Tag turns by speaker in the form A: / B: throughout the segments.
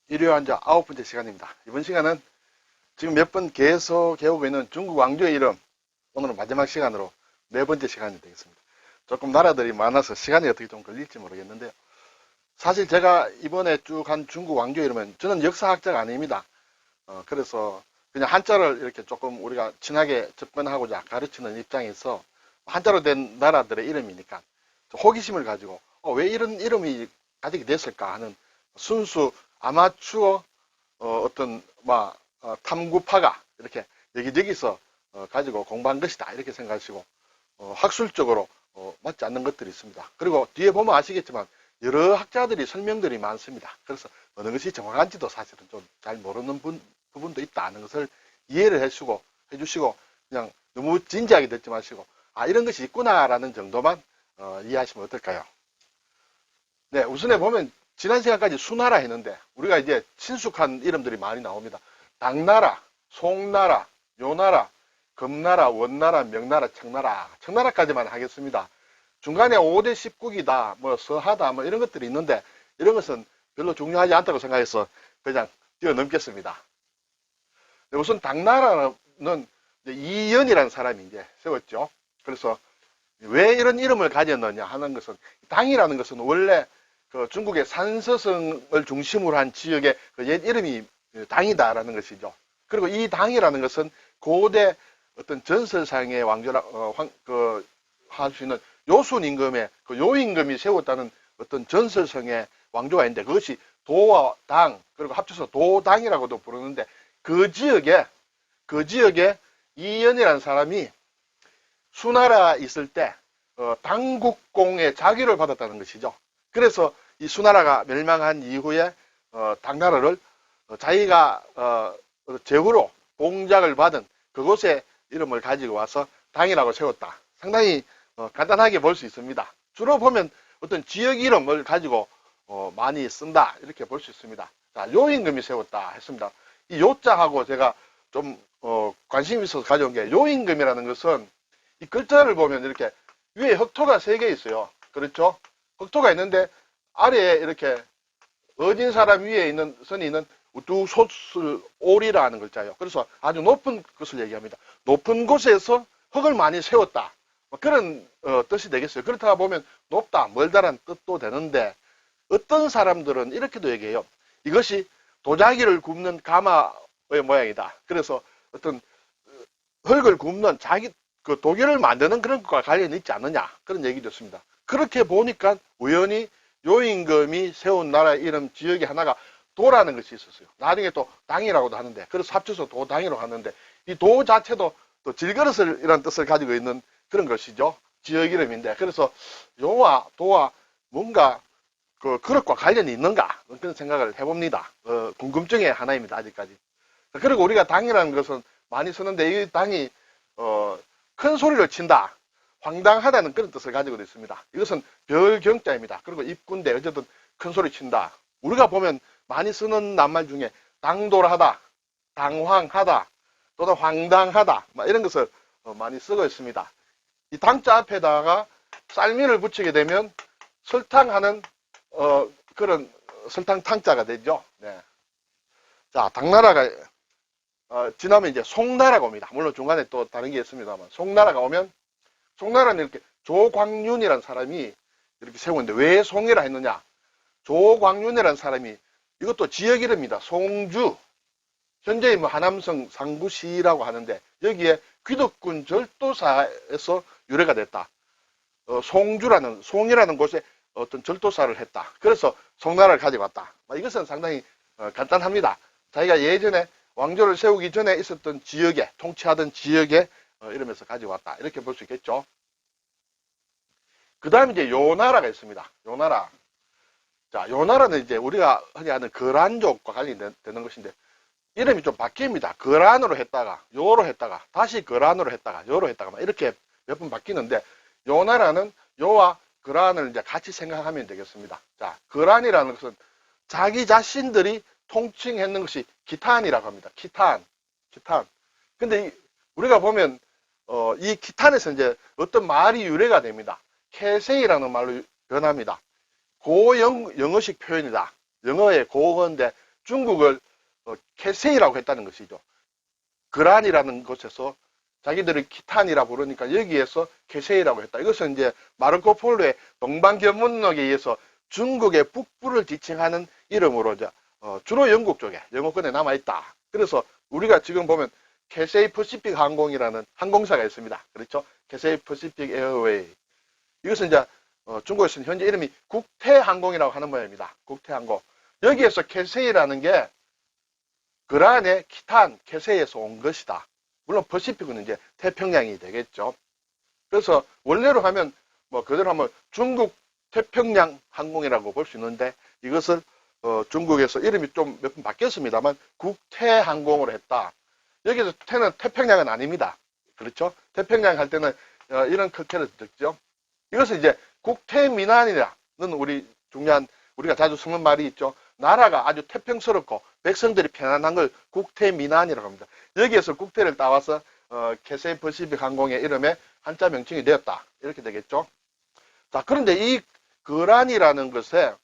A: 일요 한자 9번째 시간입니다. 이번 시간은 지금 몇 번 계속 배우고 있는 중국 왕조의 이름, 오늘은 마지막 시간으로 4번째 시간이 되겠습니다. 조금 나라들이 많아서 시간이 어떻게 좀 걸릴지 모르겠는데요. 사실 제가 이번에 쭉 한 중국 왕조의 이름은 저는 역사학자가 아닙니다. 그래서 그냥 한자를 이렇게 조금 우리가 친하게 접근하고자 가르치는 입장에서 한자로 된 나라들의 이름이니까 호기심을 가지고 왜 이런 이름이 가지게 됐을까 하는 순수 아마추어 어떤 탐구파가 이렇게 여기저기서 가지고 공부한 것이다 이렇게 생각하시고 학술적으로 맞지 않는 것들이 있습니다. 그리고 뒤에 보면 아시겠지만 여러 학자들이 설명들이 많습니다. 그래서 어느 것이 정확한지도 사실은 좀 잘 모르는 부분도 있다는 것을 이해를 해주시고 그냥 너무 진지하게 듣지 마시고 이런 것이 있구나라는 정도만 이해하시면 어떨까요? 네, 우선에 보면 지난 시간까지 수나라 했는데 우리가 이제 친숙한 이름들이 많이 나옵니다. 당나라, 송나라, 요나라, 금나라, 원나라, 명나라, 청나라. 청나라까지만 하겠습니다. 중간에 5대 10국이다, 서하다, 이런 것들이 있는데 이런 것은 별로 중요하지 않다고 생각해서 그냥 뛰어넘겠습니다. 우선 당나라는 이연이라는 사람이 이제 세웠죠. 그래서 왜 이런 이름을 가졌느냐 하는 것은 당이라는 것은 원래 중국의 산서성을 중심으로 한 지역의 옛 이름이 당이다라는 것이죠. 그리고 이 당이라는 것은 고대 어떤 전설상의 왕조라 할 수 있는 요순 임금의 요임금이 세웠다는 어떤 전설성의 왕조가 있는데 그것이 도와 당 그리고 합쳐서 도당이라고도 부르는데 그 지역에 이연이라는 사람이 수나라 있을 때 당국공의 자기를 받았다는 것이죠. 그래서 이 수나라가 멸망한 이후에 당나라를 자기가 제후로 공작을 받은 그곳에 이름을 가지고 와서 당이라고 세웠다. 상당히 간단하게 볼 수 있습니다. 주로 보면 어떤 지역 이름을 가지고 많이 쓴다 이렇게 볼 수 있습니다. 자, 요임금이 세웠다 했습니다. 이 요자하고 제가 좀 관심이 있어서 가져온 게 요임금이라는 것은 이 글자를 보면 이렇게 위에 흑토가 3개 있어요. 그렇죠? 흑토가 있는데 아래에 이렇게 어진 사람 위에 있는 선이 있는 우두솥을 오리라는 글자예요. 그래서 아주 높은 것을 얘기합니다. 높은 곳에서 흙을 많이 세웠다. 그런 뜻이 되겠어요. 그렇다가 보면 높다, 멀다라는 뜻도 되는데 어떤 사람들은 이렇게도 얘기해요. 이것이 도자기를 굽는 가마의 모양이다. 그래서 어떤 흙을 굽는 자기 도기를 만드는 그런 것과 관련이 있지 않느냐 그런 얘기도 있습니다. 그렇게 보니까 우연히 요임금이 세운 나라의 이름 지역이 하나가 도라는 것이 있었어요. 나중에 또 당이라고도 하는데 그래서 합쳐서 도당이라고 하는데 이 도 자체도 또 질그릇을 이런 뜻을 가지고 있는 그런 것이죠. 지역 이름인데 그래서 요와 도와 뭔가 그릇과 관련이 있는가 그런 생각을 해봅니다. 궁금증의 하나입니다. 아직까지. 그리고 우리가 당이라는 것은 많이 쓰는데 이 당이 큰 소리를 친다. 황당하다는 그런 뜻을 가지고 있습니다. 이것은 별경자입니다. 그리고 입군데 어쨌든 큰 소리 친다. 우리가 보면 많이 쓰는 낱말 중에 당돌하다, 당황하다, 또는 황당하다 이런 것을 많이 쓰고 있습니다. 이 당자 앞에다가 쌀민을 붙이게 되면 설탕하는 그런 설탕 탕자가 되죠. 네. 자, 당나라가 지나면 이제 송나라가 옵니다. 물론 중간에 또 다른 게 있습니다만 송나라가 오면 송나라는 이렇게 조광윤이라는 사람이 이렇게 세우는데 왜 송이라 했느냐? 조광윤이라는 사람이 이것도 지역 이름입니다. 송주 현재의 하남성 상구시라고 하는데 여기에 귀덕군 절도사에서 유래가 됐다. 송이라는 곳에 어떤 절도사를 했다. 그래서 송나라를 가지고 왔다. 이것은 상당히 간단합니다. 자기가 예전에 왕조를 세우기 전에 있었던 지역에 통치하던 지역에 이러면서 가지고 왔다. 이렇게 볼 수 있겠죠. 그 다음에 이제 요나라가 있습니다. 요나라. 자, 요나라는 이제 우리가 흔히 아는 거란족과 관련되는 것인데 이름이 좀 바뀝니다. 거란으로 했다가 요로 했다가 다시 거란으로 했다가 요로 했다가 이렇게 몇 번 바뀌는데 요나라는 요와 거란을 이제 같이 생각하면 되겠습니다. 자, 거란이라는 것은 자기 자신들이 통칭했는 것이 기탄이라고 합니다. 기탄. 근데 우리가 보면 이 기탄에서 이제 어떤 말이 유래가 됩니다. 캐세이라는 말로 변합니다. 영어식 표현이다. 영어의 고어인데 중국을 캐세이라고 했다는 것이죠. 그란이라는 곳에서 자기들이 키탄이라 부르니까 여기에서 캐세이라고 했다. 이것은 이제 마르코 폴로의 동방견문록에 의해서 중국의 북부를 지칭하는 이름으로 주로 영국 쪽에 영어권에 남아있다. 그래서 우리가 지금 보면 캐세이 퍼시픽 항공이라는 항공사가 있습니다. 그렇죠? 캐세이 퍼시픽 에어웨이. 이것은 이제 중국에서는 현재 이름이 국태항공이라고 하는 모양입니다. 국태항공. 여기에서 캐세이라는 게 그란의 키탄, 캐세이에서 온 것이다. 물론 퍼시픽은 이제 태평양이 되겠죠. 그래서 원래로 하면 그대로 하면 중국 태평양 항공이라고 볼 수 있는데 이것을 중국에서 이름이 좀 몇 번 바뀌었습니다만 국태항공으로 했다. 여기서 태는 태평양은 아닙니다. 그렇죠? 태평양 할 때는 이런 클테를 듣죠. 이것은 이제 국태민안이라는 우리가 자주 쓰는 말이 있죠. 나라가 아주 태평스럽고 백성들이 편안한 걸 국태민안이라고 합니다. 여기에서 국태를 따와서 캐세이 퍼시픽 항공의 이름의 한자 명칭이 되었다. 이렇게 되겠죠. 자, 그런데 이 그란이라는 것에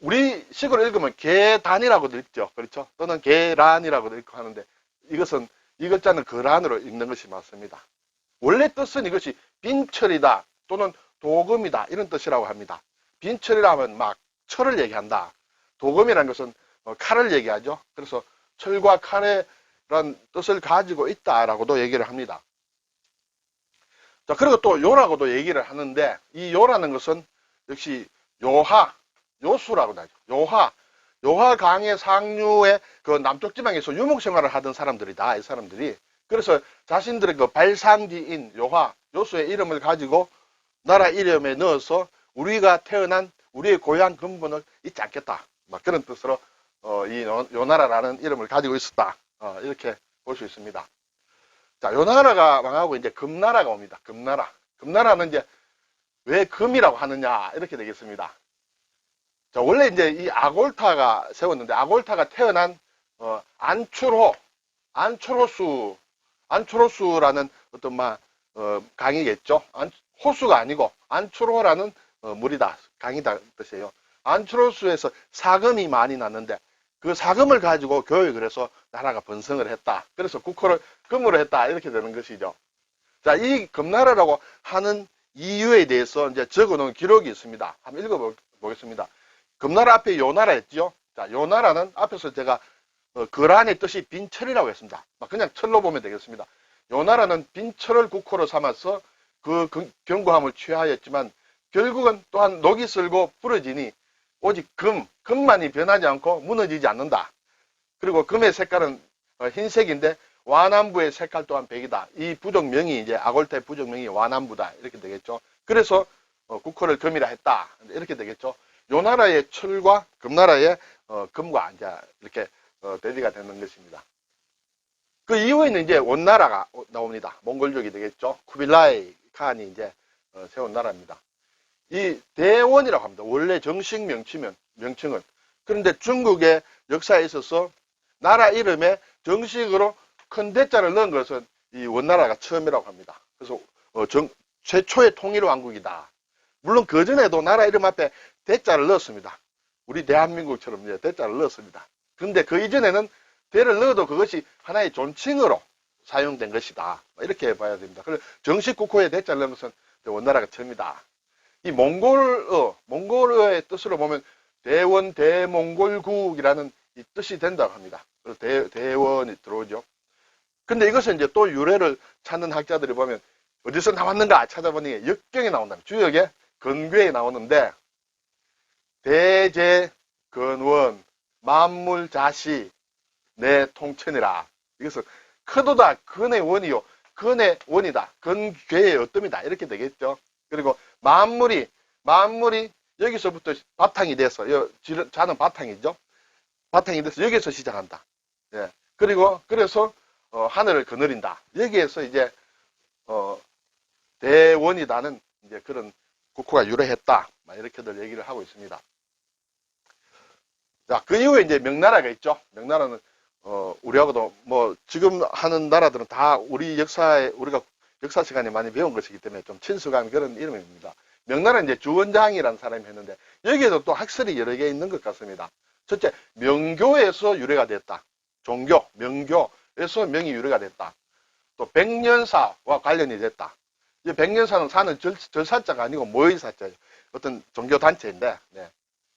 A: 우리 식으로 읽으면 계단이라고도 읽죠. 그렇죠? 또는 계란이라고도 읽고 하는데 이것은 이 글자는 그란으로 읽는 것이 맞습니다. 원래 뜻은 이것이 빈철이다 또는 도금이다 이런 뜻이라고 합니다. 빈철이라 하면 막 철을 얘기한다. 도금이라는 것은 칼을 얘기하죠. 그래서 철과 칼의 뜻을 가지고 있다라고도 얘기를 합니다. 자, 그리고 또 요라고도 얘기를 하는데 이 요라는 것은 역시 요수라고도 하죠. 요하 강의 상류의 그 남쪽 지방에서 유목 생활을 하던 사람들이다. 이 사람들이. 그래서 자신들의 그 발상지인 요수의 이름을 가지고 나라 이름에 넣어서 우리가 태어난 우리의 고향 근본을 잊지 않겠다. 막 그런 뜻으로 이 요나라라는 이름을 가지고 있었다. 이렇게 볼 수 있습니다. 자, 요나라가 망하고 이제 금나라가 옵니다. 금나라는 이제 왜 금이라고 하느냐 이렇게 되겠습니다. 자, 원래 이제 이 아골타가 세웠는데 아골타가 태어난 안추로수라는 어떤 강이겠죠. 호수가 아니고 안추로라는 물이다. 강이다 뜻이에요. 안추로수에서 사금이 많이 났는데 그 사금을 가지고 교육을 해서 나라가 번성을 했다. 그래서 국호를 금으로 했다. 이렇게 되는 것이죠. 자, 이 금나라라고 하는 이유에 대해서 이제 적어놓은 기록이 있습니다. 한번 읽어보겠습니다. 금나라 앞에 요나라 했죠. 자, 요나라는 앞에서 제가 그란의 뜻이 빈철이라고 했습니다. 그냥 철로 보면 되겠습니다. 요나라는 빈철을 국호로 삼아서 그 견고함을 취하였지만 결국은 또한 녹이 슬고 부러지니 오직 금만이 변하지 않고 무너지지 않는다. 그리고 금의 색깔은 흰색인데 와남부의 색깔 또한 백이다. 이 부족명이 이제 아골타의 부족명이 와남부다. 이렇게 되겠죠. 그래서 국호를 금이라 했다. 이렇게 되겠죠. 요 나라의 철과 금나라의 금과 이제 이렇게 대비가 되는 것입니다. 그 이후에는 이제 원나라가 나옵니다. 몽골족이 되겠죠. 쿠빌라이 칸이 이제 세운 나라입니다. 이 대원이라고 합니다. 원래 정식 명칭은. 그런데 중국의 역사에 있어서 나라 이름에 정식으로 큰 대자를 넣은 것은 이 원나라가 처음이라고 합니다. 그래서 최초의 통일왕국이다. 물론 그전에도 나라 이름 앞에 대자를 넣었습니다. 우리 대한민국처럼 이제 대자를 넣었습니다. 그런데 그 이전에는 대를 넣어도 그것이 하나의 존칭으로 사용된 것이다. 이렇게 봐야 됩니다. 그래서 정식 국호에 대자를 넣은 것은 원나라가 처음이다. 이 몽골어의 뜻으로 보면 대원 대몽골국이라는 이 뜻이 된다고 합니다. 그래서 대원이 들어오죠. 근데 이것은 이제 또 유래를 찾는 학자들이 보면 어디서 나왔는가 찾아보니 역경에 나온다. 주역에 근괴에 나오는데 대제 근원 만물자시 내 통천이라. 이것은 크도다 근의 원이요 근의 원이다. 근괴의 어뜸이다. 이렇게 되겠죠. 그리고 만물이 여기서부터 바탕이 돼서 자는 바탕이죠. 바탕이 돼서 여기서 시작한다. 예. 그리고 그래서 하늘을 거느린다. 여기에서 이제 대원이다는 이제 그런 국호가 유래했다. 이렇게들 얘기를 하고 있습니다. 자, 그 이후에 이제 명나라가 있죠. 명나라는 우리하고도 지금 하는 나라들은 다 우리 역사에 우리가 역사 시간에 많이 배운 것이기 때문에 좀 친숙한 그런 이름입니다. 명나라는 이제 주원장이라는 사람이 했는데 여기에도 또 학설이 여러 개 있는 것 같습니다. 첫째, 명교에서 유래가 됐다. 종교, 명교에서 명이 유래가 됐다. 또 백년사와 관련이 됐다. 이 백년사는 사는 절사자가 아니고 모의사자죠. 어떤 종교단체인데, 네.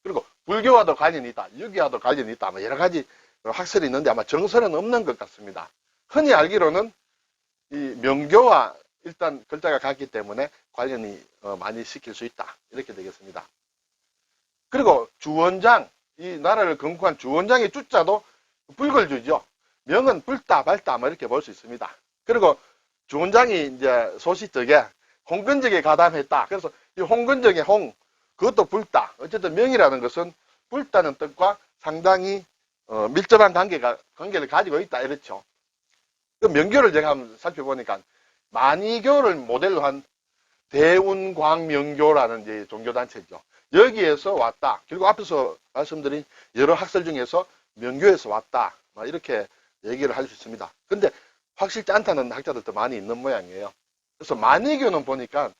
A: 그리고 불교와도 관련이 있다. 유교와도 관련이 있다. 뭐 여러 가지 학설이 있는데 아마 정설은 없는 것 같습니다. 흔히 알기로는 이 명교와 일단 글자가 같기 때문에 관련이 많이 시킬 수 있다. 이렇게 되겠습니다. 그리고 주원장, 이 나라를 건국한 주원장의 주자도 불걸 주죠. 명은 불다, 밝다, 뭐 이렇게 볼 수 있습니다. 그리고 주원장이 이제 소시적에 홍근적에 가담했다. 그래서 이 홍근적의 홍, 그것도 불다. 어쨌든 명이라는 것은 불다는 뜻과 상당히 밀접한 관계를 가지고 있다. 이렇죠. 그 명교를 제가 한번 살펴보니까 만이교를 모델로 한 대운광명교라는 이제 종교단체죠. 여기에서 왔다. 그리고 앞에서 말씀드린 여러 학설 중에서 명교에서 왔다. 이렇게 얘기를 할 수 있습니다. 근데 확실치 않다는 학자들도 많이 있는 모양이에요. 그래서 만이교는 보니까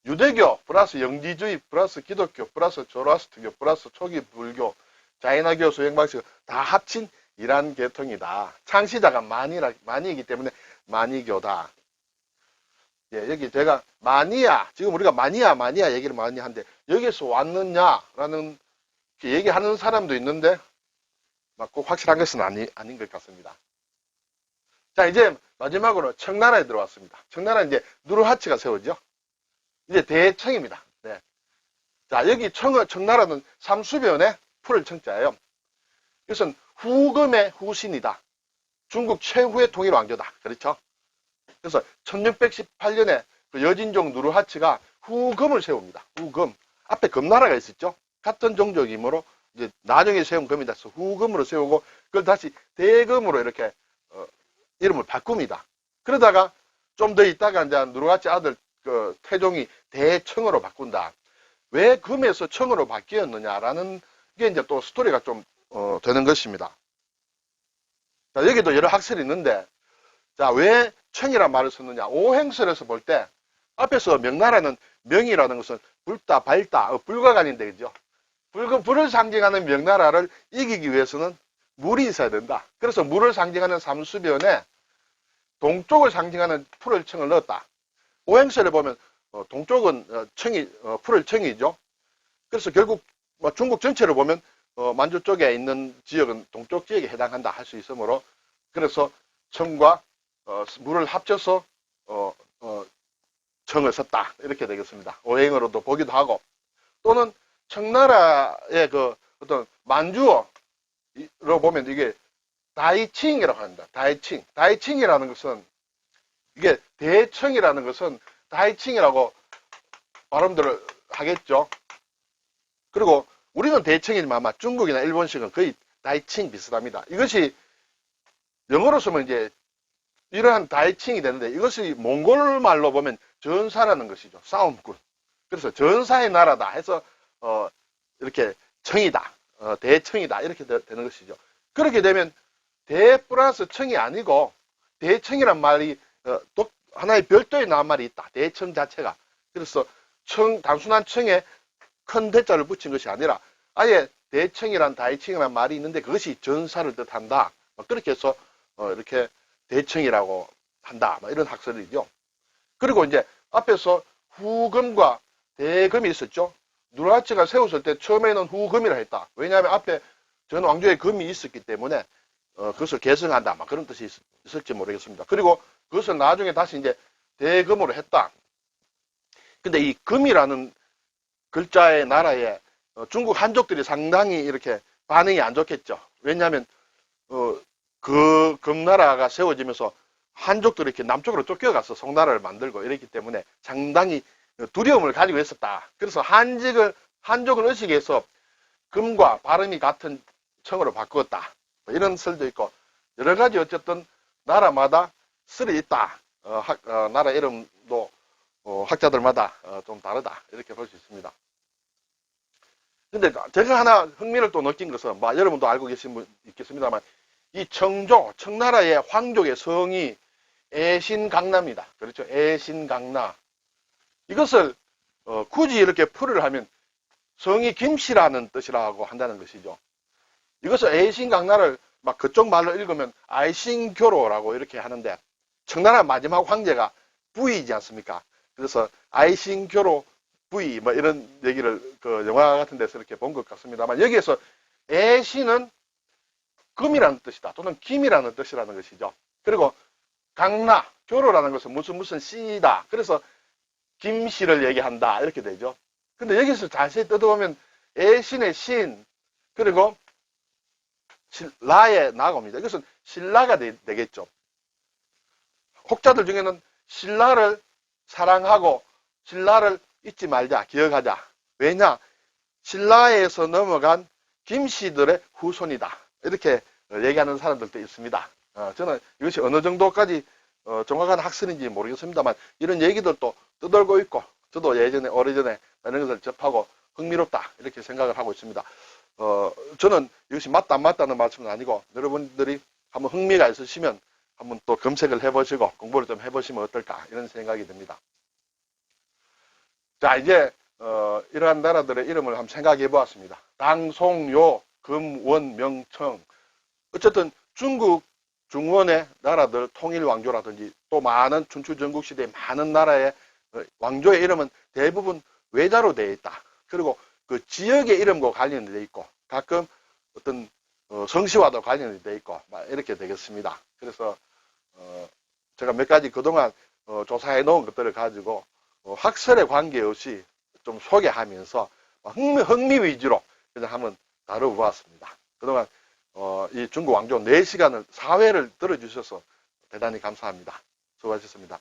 A: 유대교 플러스 영지주의 플러스 기독교 플러스 조로아스트교 플러스 초기 불교 자이나교 수행방식 다 합친 이란 계통이다. 창시자가 만이이기 때문에 만이교다. 예, 여기 제가 마니아, 지금 우리가 마니아 얘기를 많이 하는데 여기에서 왔느냐라는 얘기하는 사람도 있는데 꼭 확실한 것은 아닌 것 같습니다. 자, 이제 마지막으로 청나라에 들어왔습니다. 청나라는 이제 누르하치가 세우죠. 이제 대청입니다. 네. 자, 여기 청나라는 삼수변에 풀을 청자예요. 이것은 후금의 후신이다. 중국 최후의 통일 왕조다. 그렇죠? 그래서 1618년에 그 여진종 누르하치가 후금을 세웁니다. 후금. 앞에 금나라가 있었죠. 같은 종족이므로 이제 나중에 세운 금이다. 그래서 후금으로 세우고 그걸 다시 대금으로 이렇게 이름을 바꿉니다. 그러다가 좀 더 있다가 이제 누르하치 아들 그 태종이 대청으로 바꾼다. 왜 금에서 청으로 바뀌었느냐라는 게 이제 또 스토리가 좀 되는 것입니다. 자, 여기도 여러 학설이 있는데, 자, 왜 청이란 말을 썼느냐? 오행설에서 볼 때, 앞에서 명나라는 명이라는 것은 불다, 밝다, 불과 관련돼, 그죠? 불을 상징하는 명나라를 이기기 위해서는 물이 있어야 된다. 그래서 물을 상징하는 삼수변에 동쪽을 상징하는 풀을 청을 넣었다. 오행설에 보면, 동쪽은 풀을 청이죠. 그래서 결국 중국 전체를 보면 만주 쪽에 있는 지역은 동쪽 지역에 해당한다 할 수 있으므로 그래서 청과 물을 합쳐서 청을 썼다 이렇게 되겠습니다. 오행으로도 보기도 하고 또는 청나라의 그 어떤 만주어로 보면 이게 다이칭이라고 합니다. 다이칭이라는 것은 이게 대청이라는 것은 다이칭이라고 발음들을 하겠죠. 그리고 우리는 대청이지만 아마 중국이나 일본식은 거의 다이칭 비슷합니다. 이것이 영어로 쓰면 이제 이러한 다이칭이 되는데 이것이 몽골 말로 보면 전사라는 것이죠. 싸움꾼. 그래서 전사의 나라다 해서 이렇게 청이다. 대청이다. 이렇게 되는 것이죠. 그렇게 되면 대 플러스 청이 아니고 대청이란 말이 또 하나의 별도의 낱말이 있다. 대청 자체가. 그래서 단순한 청에 큰 대자를 붙인 것이 아니라 아예 대청이란 다이청이란 말이 있는데 그것이 전사를 뜻한다. 그렇게 해서 이렇게 대청이라고 한다. 이런 학설이죠. 그리고 이제 앞에서 후금과 대금이 있었죠. 누르하치가 세웠을 때 처음에는 후금이라 했다. 왜냐하면 앞에 전 왕조의 금이 있었기 때문에 그것을 계승한다. 그런 뜻이 있을지 모르겠습니다. 그리고 그것을 나중에 다시 이제 대금으로 했다. 근데 이 금이라는 글자의 나라에 중국 한족들이 상당히 이렇게 반응이 안 좋겠죠. 왜냐하면 그 금나라가 세워지면서 한족들이 이렇게 남쪽으로 쫓겨가서 송나라를 만들고 이랬기 때문에 상당히 두려움을 가지고 있었다. 그래서 한족을 의식해서 금과 발음이 같은 청으로 바꾸었다. 이런 설도 있고 여러 가지 어쨌든 나라마다 설이 있다. 나라 이름도 학자들마다 좀 다르다. 이렇게 볼 수 있습니다. 근데 제가 하나 흥미를 또 느낀 것은 여러분도 알고 계신 분 있겠습니다만 이 청나라의 황족의 성이 애신강나입니다. 그렇죠? 애신강나. 이것을 굳이 이렇게 풀을 하면 성이 김씨라는 뜻이라고 한다는 것이죠. 이것을 애신강나를 막 그쪽 말로 읽으면 아이신교로라고 이렇게 하는데, 청나라 마지막 황제가 부이지 않습니까? 그래서 아이신교로 부이 뭐 이런 얘기를 그 영화 같은 데서 이렇게 본 것 같습니다만, 여기에서 애신은 금이라는 뜻이다 또는 김이라는 뜻이라는 것이죠. 그리고 강나, 교로라는 것은 무슨 씨다. 그래서 김씨를 얘기한다 이렇게 되죠. 근데 여기서 자세히 뜯어보면 애신의 신, 그리고 라의 나가 옵니다. 이것은 신라가 되겠죠. 혹자들 중에는 신라를 사랑하고 신라를 잊지 말자, 기억하자. 왜냐? 신라에서 넘어간 김씨들의 후손이다. 이렇게 얘기하는 사람들도 있습니다. 저는 이것이 어느 정도까지 정확한 학설인지 모르겠습니다만, 이런 얘기들도 떠돌고 있고, 저도 예전에 오래전에 이런 것을 접하고 흥미롭다 이렇게 생각을 하고 있습니다. 저는 이것이 맞다 안 맞다는 말씀은 아니고, 여러분들이 한번 흥미가 있으시면 한번 또 검색을 해보시고 공부를 좀 해보시면 어떨까 이런 생각이 듭니다. 자, 이제 이러한 나라들의 이름을 한번 생각해 보았습니다. 당, 송, 요, 금, 원, 명, 청. 어쨌든 중국 중원의 나라들, 통일왕조라든지 또 많은 춘추 전국시대의 많은 나라의 왕조의 이름은 대부분 외자로 되어 있다. 그리고 그 지역의 이름과 관련이 되어 있고, 가끔 어떤 성씨와도 관련이 되어 있고 이렇게 되겠습니다. 그래서 제가 몇 가지 그동안 조사해 놓은 것들을 가지고 학설에 관계없이 좀 소개하면서 흥미 위주로 그냥 한번 다뤄보았습니다. 그동안 이 중국 왕조 4시간을 4회를 들어주셔서 대단히 감사합니다. 수고하셨습니다.